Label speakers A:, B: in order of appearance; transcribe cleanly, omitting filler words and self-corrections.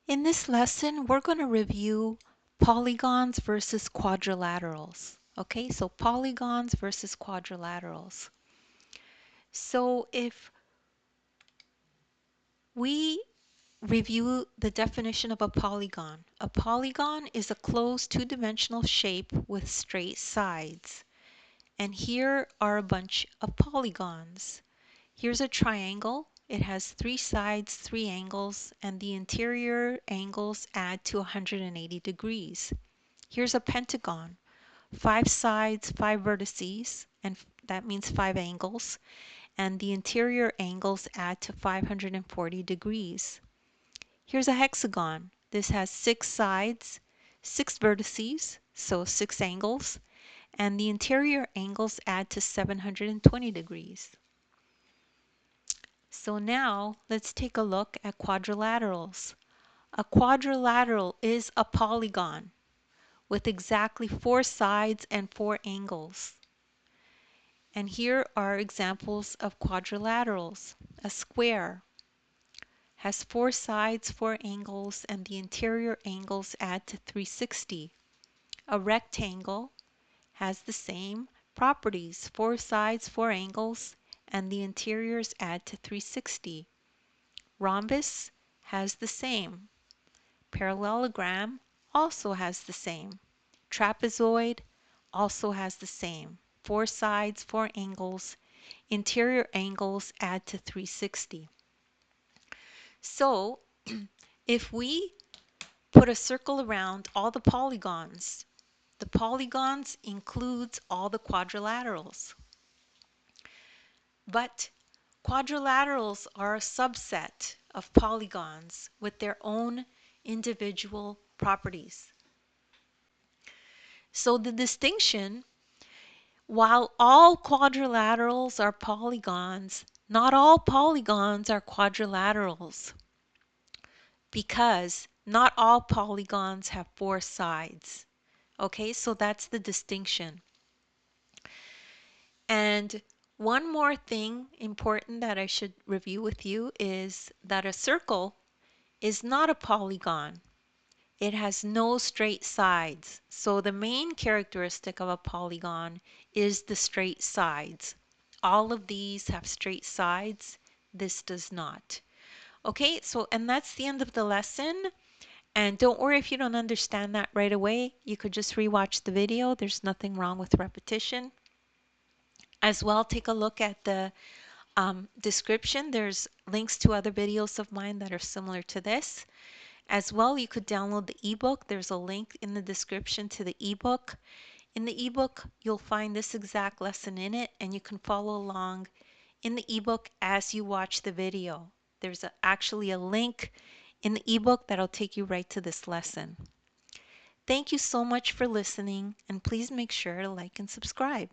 A: In this lesson, we're going to review polygons versus quadrilaterals. Okay, so polygons versus quadrilaterals. So if we review the definition of a polygon is a closed two-dimensional shape with straight sides. And here are a bunch of polygons. Here's a triangle. It has three sides, three angles, and the interior angles add to 180 degrees. Here's a pentagon. Five sides, five vertices, and that means five angles, and the interior angles add to 540 degrees. Here's a hexagon. This has six sides, six vertices, so six angles, and the interior angles add to 720 degrees. So now let's take a look at quadrilaterals. A quadrilateral is a polygon with exactly four sides and four angles. And here are examples of quadrilaterals. A square has four sides, four angles, and the interior angles add to 360. A rectangle has the same properties, four sides, four angles, and the interiors add to 360. Rhombus has the same. Parallelogram also has the same. Trapezoid also has the same. Four sides, four angles. Interior angles add to 360. So if we put a circle around all the polygons includes all the quadrilaterals. But quadrilaterals are a subset of polygons with their own individual properties. So the distinction, while all quadrilaterals are polygons, not all polygons are quadrilaterals because not all polygons have four sides. Okay, so that's the distinction. And one more thing important that I should review with you is that a circle is not a polygon. It has no straight sides. So the main characteristic of a polygon is the straight sides. All of these have straight sides. This does not. Okay, so and that's the end of the lesson. And don't worry if you don't understand that right away. You could just rewatch the video. There's nothing wrong with repetition. As well, take a look at the description. There's links to other videos of mine that are similar to this. As well, you could download the ebook. There's a link in the description to the ebook. In the ebook, you'll find this exact lesson in it, and you can follow along in the ebook as you watch the video. There's actually a link in the ebook that'll take you right to this lesson. Thank you so much for listening, and please make sure to like and subscribe.